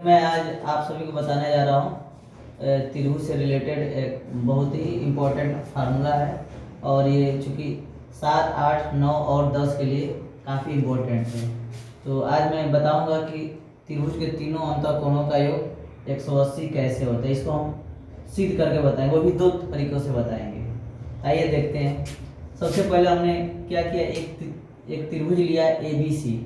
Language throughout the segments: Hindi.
मैं आज आप सभी को बताने जा रहा हूँ त्रिभुज से रिलेटेड एक बहुत ही इम्पोर्टेंट फार्मूला है और ये चूँकि 7, 8, 9 और 10 के लिए काफ़ी इम्पोर्टेंट है। तो आज मैं बताऊँगा कि त्रिभुज के तीनों अंतःकोणों का योग 180 कैसे होता है। इसको हम सिद्ध करके बताएंगे, वो भी दो तरीक़ों से बताएंगे। आइए देखते हैं। सबसे पहले हमने क्या किया, एक त्रिभुज लिया ABC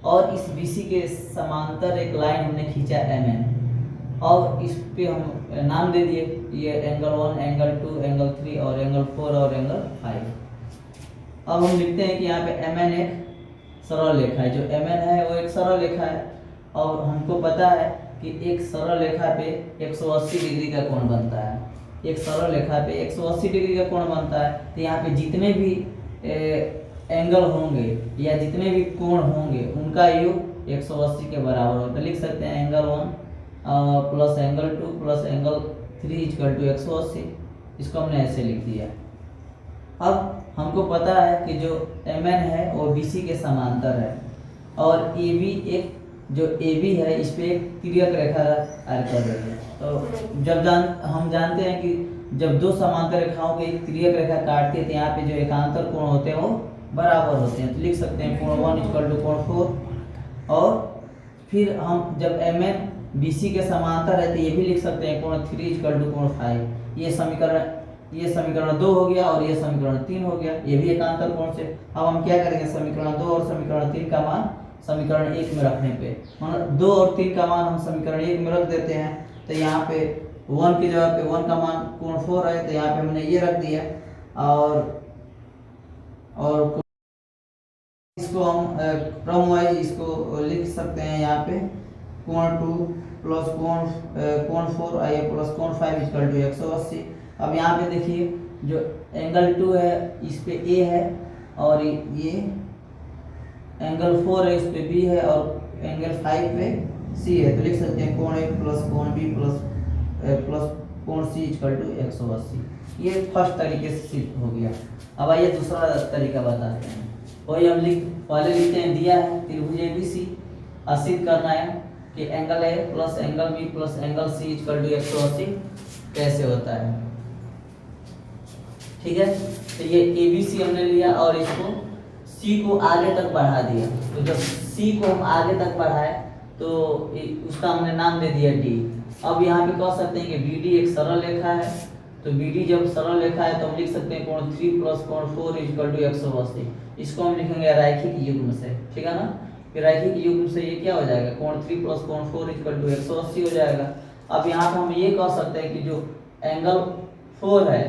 और इस BC के समांतर एक लाइन हमने खींचा MN और इस पे हम नाम दे दिए, ये एंगल 1, एंगल 2, एंगल 3 और एंगल 4 और एंगल 5। अब हम लिखते हैं कि यहाँ पे MN एक सरल रेखा है। जो MN है वो एक सरल रेखा है और हमको पता है कि एक सरल रेखा पे 180 डिग्री का कोण बनता है। एक सरल रेखा पे 180 डिग्री का कोण बनता है। तो यहाँ पे जितने भी एंगल होंगे या जितने भी कोण होंगे उनका योग 180 के बराबर होता है। लिख सकते हैं angle 1 plus angle 2 plus angle 3 equal to 180। इसको हमने ऐसे लिख दिया। अब हमको पता है कि जो MN है वो BC के समांतर है और AB एक जो AB है इस पे एक तिर्यक रेखा कार्य कर रही है। तो जब हम जानते हैं कि जब दो समांतर रेखाओं की एक तिर्यक रेखा काटती है तो यहाँ पे जो एकांतर कोण होते हैं वो बराबर होते हैं। तो लिख सकते हैं कोण 1 इक्वल टू कोण 4 और फिर हम जब MN BC के समांतर है तो ये भी लिख सकते हैं कोण 3 इक्वल टू कोण 5। ये समीकरण 2 हो गया और ये समीकरण 3 हो गया, ये भी एकांतर कोण से। अब हम क्या करेंगे, समीकरण 2 और समीकरण 3 का मान समीकरण 1 में रखने पे, मतलब 2 और 3 का मान हम समीकरण 1 में रख देते हैं। तो यहाँ पे 1 की जगह पे 1 का मान कोण 4 है तो यहाँ पे हमने ये रख दिया और इसको हम क्रम वाइज इसको लिख सकते हैं। यहाँ पे कोण 2 प्लस कोण 4 आइए प्लस कोण 5 इक्वल टू 180। अब यहाँ पे देखिए जो एंगल 2 है इस पे A है और ये एंगल 4 है इस पे B है और एंगल 5 पे C है। तो लिख सकते हैं कोण A प्लस कोण B प्लस कोण C इक्वल टू 180। ये फर्स्ट तरीके से सिद्ध हो गया। अब आइए दूसरा तरीका बताते हैं। वही हम पहले लिखते हैं, दिया है त्रिभुज ABC, सिद्ध करना है कि angle A plus angle B plus angle C equal to 180 कैसे होता है। ठीक है, तो ये ABC हमने लिया और इसको C को आगे तक बढ़ा दिया। तो जब C को हम आगे तक बढ़ाए तो उसका हमने नाम दे दिया D। अब यहाँ पे कह सकते हैं कि BD एक सरल रेखा है। तो BD जब सरल रेखा है तो हम लिख सकते हैं कोण 3 प्लस कोण 4 इक्वल टू 180। इसको हम लिखेंगे रैखिक युग्म से, ठीक है ना। फिर रैखिक युग्म से ये क्या हो जाएगा, कोण 3 प्लस कोण 4 इक्वल टू 180 हो जाएगा। अब यहाँ पे हम ये कह सकते हैं कि जो एंगल 4 है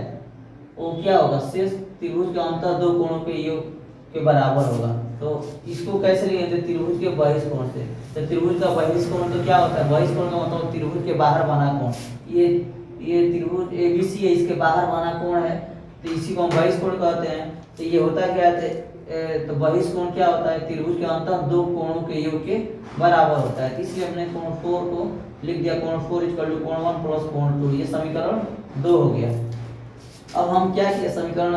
वो क्या होगा, शेष त्रिभुज के अंतर दो कोणों के योग के बराबर होगा। तो इसको कैसे लिखेंगे, त्रिभुज के बहिष्कोण से। तो त्रिभुज का बहिष्कोण तो क्या होता है, बहिष्कोण का मतलब त्रिभुज के बाहर बना कोण। ये त्रिभुज ABC है, इसके बाहर बना कोण है तो इसी को हम बहिष्कोण कहते हैं। तो ये होता क्या है, तो बहिष्कोण क्या होता है, त्रिभुज के अंतर दो कोणों के योग के बराबर होता है। इसलिए हमने कोण 4 को लिख दिया, कोण 4 इक्वल टू कोण 1 प्लस कोण 2। ये समीकरण 2 हो गया। अब हम क्या किया, समीकरण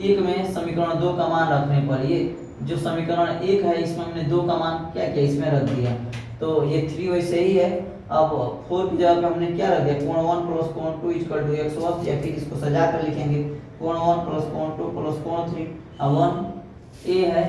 1 में समीकरण 2 का मान रखने पर ये जो समीकरण 1 है इसमें हमने 2 का मान क्या किया, इसमें रख दिया। तो ये 3 वैसे ही है। अब 4 की जगह पे हमने क्या रख दिया, कोण 1 प्लस कोण 2 इक्वल टू 180। या फिर इसको सजा कर लिखेंगे कोण 1 प्लस कोण 2 प्लस कोण 3। अब 1 A है